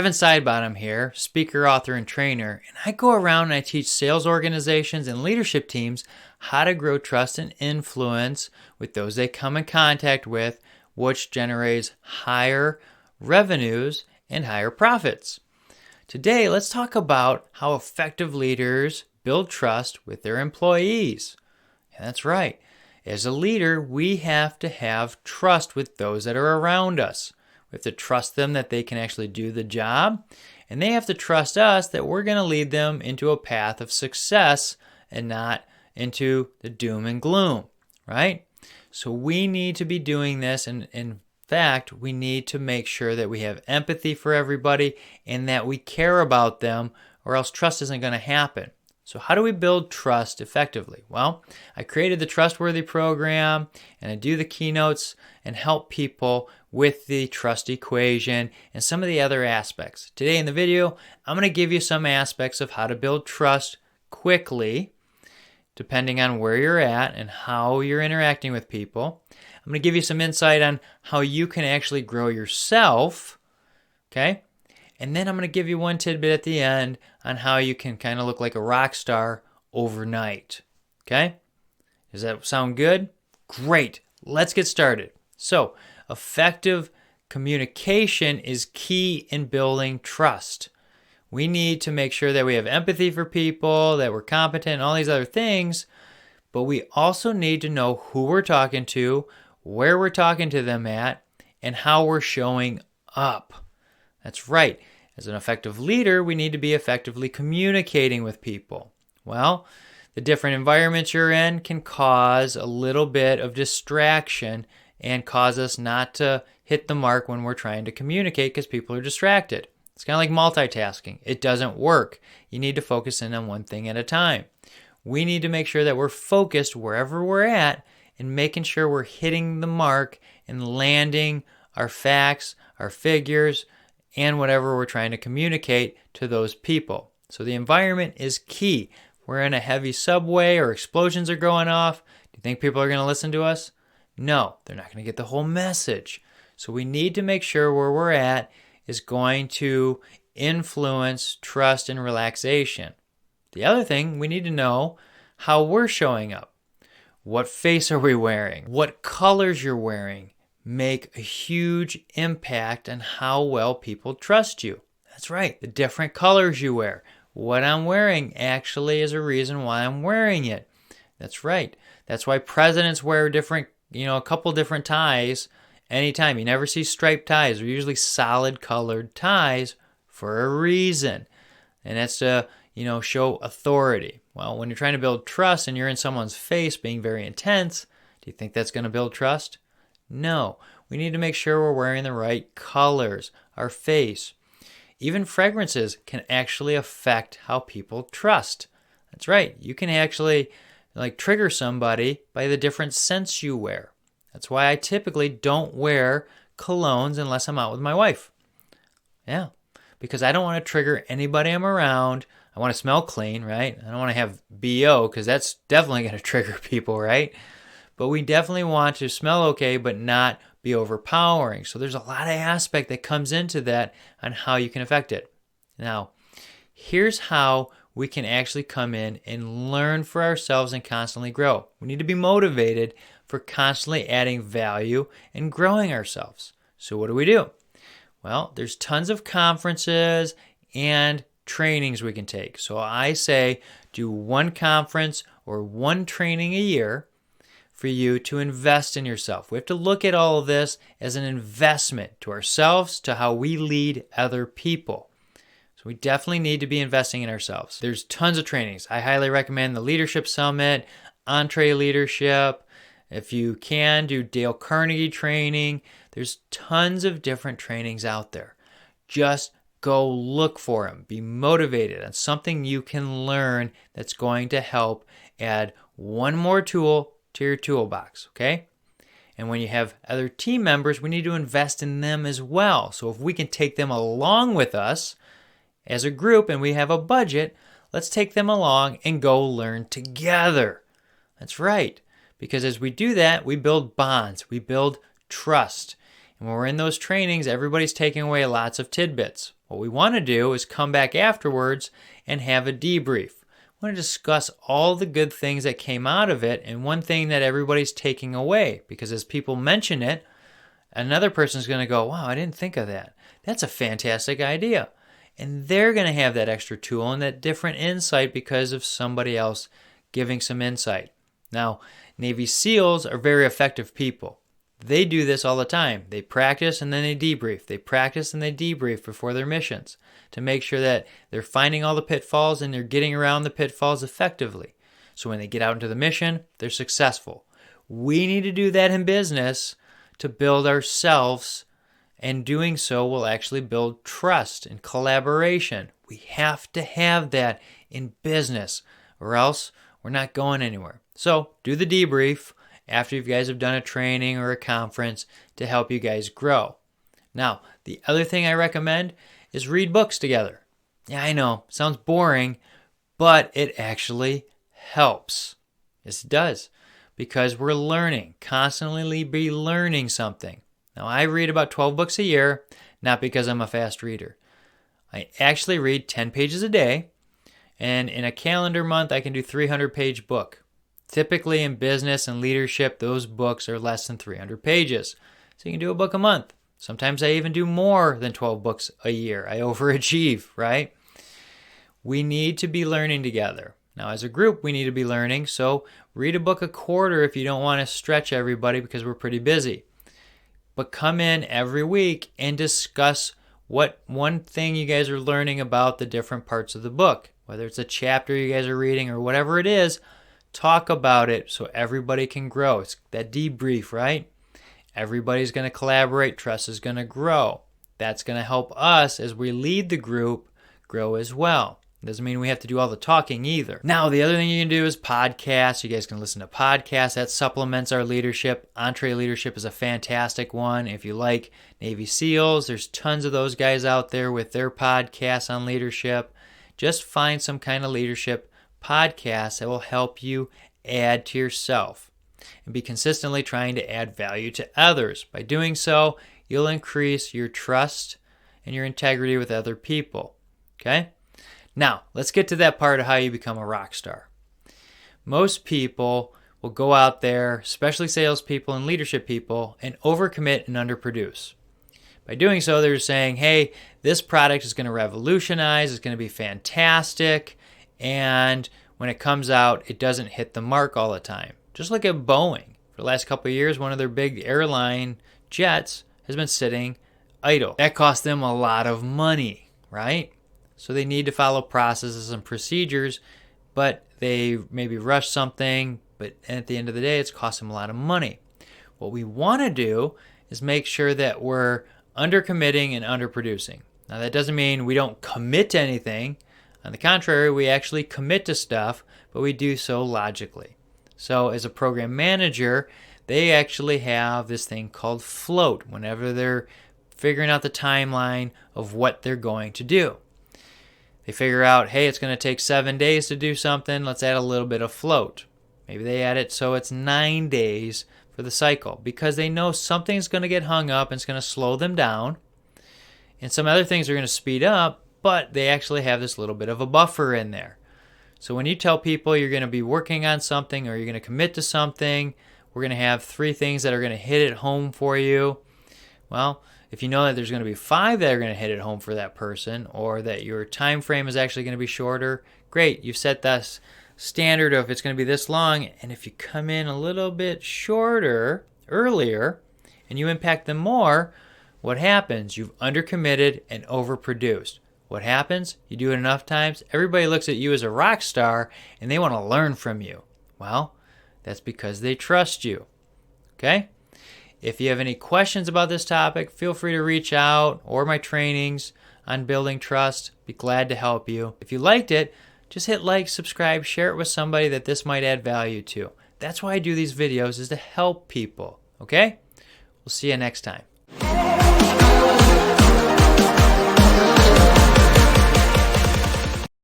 Kevin Sidebottom here, speaker, author, and trainer, and I go around and I teach sales organizations and leadership teams how to grow trust and influence with those they come in contact with, which generates higher revenues and higher profits. Today, let's talk about how effective leaders build trust with their employees. And that's right. As a leader, we have to have trust with those that are around us. We have to trust them that they can actually do the job, and they have to trust us that we're going to lead them into a path of success and not into the doom and gloom, right? So we need to be doing this, and in fact, we need to make sure that we have empathy for everybody and that we care about them, or else trust isn't going to happen. So how do we build trust effectively? Well, I created the Trustworthy program, and I do the keynotes and help people with the trust equation and some of the other aspects. Today in the video, I'm going to give you some aspects of how to build trust quickly, depending on where you're at and how you're interacting with people. I'm going to give you some insight on how you can actually grow yourself, okay? And then I'm going to give you one tidbit at the end on how you can kind of look like a rock star overnight. Okay? Does that sound good? Great. Let's get started. So, effective communication is key in building trust. We need to make sure that we have empathy for people, that we're competent, and all these other things, but we also need to know who we're talking to, where we're talking to them at, and how we're showing up. That's right. As an effective leader, we need to be effectively communicating with people. Well, the different environments you're in can cause a little bit of distraction and cause us not to hit the mark when we're trying to communicate because people are distracted. It's kind of like multitasking. It doesn't work. You need to focus in on one thing at a time. We need to make sure that we're focused wherever we're at and making sure we're hitting the mark and landing our facts, our figures, and whatever we're trying to communicate to those people. So the environment is key. We're in a heavy subway or explosions are going off. Do you think people are going to listen to us? No, they're not going to get the whole message. So we need to make sure where we're at is going to influence trust and relaxation. The other thing, we need to know how we're showing up. What face are we wearing? What colors you're wearing make a huge impact on how well people trust you. That's right, the different colors you wear. What I'm wearing actually is a reason why I'm wearing it. That's right. That's why presidents wear a couple different ties anytime. You never see striped ties. They're usually solid colored ties for a reason. And that's to, show authority. Well, when you're trying to build trust and you're in someone's face being very intense, do you think that's going to build trust? No, we need to make sure we're wearing the right colors, our face. Even fragrances can actually affect how people trust. That's right. You can actually trigger somebody by the different scents you wear. That's why I typically don't wear colognes unless I'm out with my wife. Yeah, because I don't want to trigger anybody I'm around. I want to smell clean, right? I don't want to have BO because that's definitely going to trigger people, right? But we definitely want to smell okay, but not be overpowering. So there's a lot of aspect that comes into that on how you can affect it. Now, here's how we can actually come in and learn for ourselves and constantly grow. We need to be motivated for constantly adding value and growing ourselves. So what do? Well, there's tons of conferences and trainings we can take. So I say do one conference or one training a year for you to invest in yourself. We have to look at all of this as an investment to ourselves, to how we lead other people. So we definitely need to be investing in ourselves. There's tons of trainings. I highly recommend the Leadership Summit, Entree Leadership. If you can, do Dale Carnegie training. There's tons of different trainings out there. Just go look for them. Be motivated on something you can learn that's going to help add one more tool to your toolbox, okay? And when you have other team members, we need to invest in them as well. So if we can take them along with us as a group and we have a budget, let's take them along and go learn together. That's right. Because as we do that, we build bonds, we build trust. And when we're in those trainings, everybody's taking away lots of tidbits. What we want to do is come back afterwards and have a debrief. I want to discuss all the good things that came out of it and one thing that everybody's taking away, because as people mention it, another person's going to go, wow, I didn't think of that. That's a fantastic idea. And they're going to have that extra tool and that different insight because of somebody else giving some insight. Now, Navy SEALs are very effective people. They do this all the time. They practice and then they debrief. They practice and they debrief before their missions to make sure that they're finding all the pitfalls and they're getting around the pitfalls effectively. So when they get out into the mission, they're successful. We need to do that in business to build ourselves, and doing so will actually build trust and collaboration. We have to have that in business or else we're not going anywhere. So do the debrief after you guys have done a training or a conference to help you guys grow. Now, the other thing I recommend is read books together. Yeah, I know, sounds boring, but it actually helps. Yes, it does, because we're learning, constantly be learning something. Now, I read about 12 books a year, not because I'm a fast reader. I actually read 10 pages a day, and in a calendar month, I can do a 300-page book. Typically in business and leadership, those books are less than 300 pages. So you can do a book a month. Sometimes I even do more than 12 books a year. I overachieve, right? We need to be learning together. Now, as a group, we need to be learning, so read a book a quarter if you don't want to stretch everybody because we're pretty busy. But come in every week and discuss what one thing you guys are learning about the different parts of the book. Whether it's a chapter you guys are reading or whatever it is, talk about it so everybody can grow. It's that debrief, right? Everybody's going to collaborate. Trust is going to grow. That's going to help us as we lead the group grow as well. Doesn't mean we have to do all the talking either. Now, the other thing you can do is podcasts. You guys can listen to podcasts. That supplements our leadership. Entree Leadership is a fantastic one. If you like Navy SEALs, there's tons of those guys out there with their podcasts on leadership. Just find some kind of leadership podcast that will help you add to yourself and be consistently trying to add value to others. By doing so, you'll increase your trust and your integrity with other people. Okay? Now, let's get to that part of how you become a rock star. Most people will go out there, especially salespeople and leadership people, and overcommit and underproduce. By doing so, they're saying, hey, this product is going to revolutionize, it's going to be fantastic, and when it comes out, it doesn't hit the mark all the time. Just look at Boeing. For the last couple of years, one of their big airline jets has been sitting idle. That cost them a lot of money, right? So they need to follow processes and procedures, but they maybe rush something, but at the end of the day, it's cost them a lot of money. What we want to do is make sure that we're undercommitting and underproducing. Now, that doesn't mean we don't commit to anything. On the contrary, we actually commit to stuff, but we do so logically. So as a program manager, they actually have this thing called float whenever they're figuring out the timeline of what they're going to do. They figure out, hey, it's going to take 7 days to do something. Let's add a little bit of float. Maybe they add it so it's 9 days for the cycle because they know something's going to get hung up and it's going to slow them down. And some other things are going to speed up, but they actually have this little bit of a buffer in there. So when you tell people you're going to be working on something or you're going to commit to something, we're going to have 3 things that are going to hit it home for you. Well, if you know that there's going to be 5 that are going to hit it home for that person, or that your time frame is actually going to be shorter, great. You've set that standard of it's going to be this long, and if you come in a little bit shorter, earlier, and you impact them more, what happens? You've undercommitted and overproduced. What happens? You do it enough times, everybody looks at you as a rock star, and they want to learn from you. Well, that's because they trust you. Okay? If you have any questions about this topic, feel free to reach out or my trainings on building trust. Be glad to help you. If you liked it, just hit like, subscribe, share it with somebody that this might add value to. That's why I do these videos, is to help people. Okay? We'll see you next time.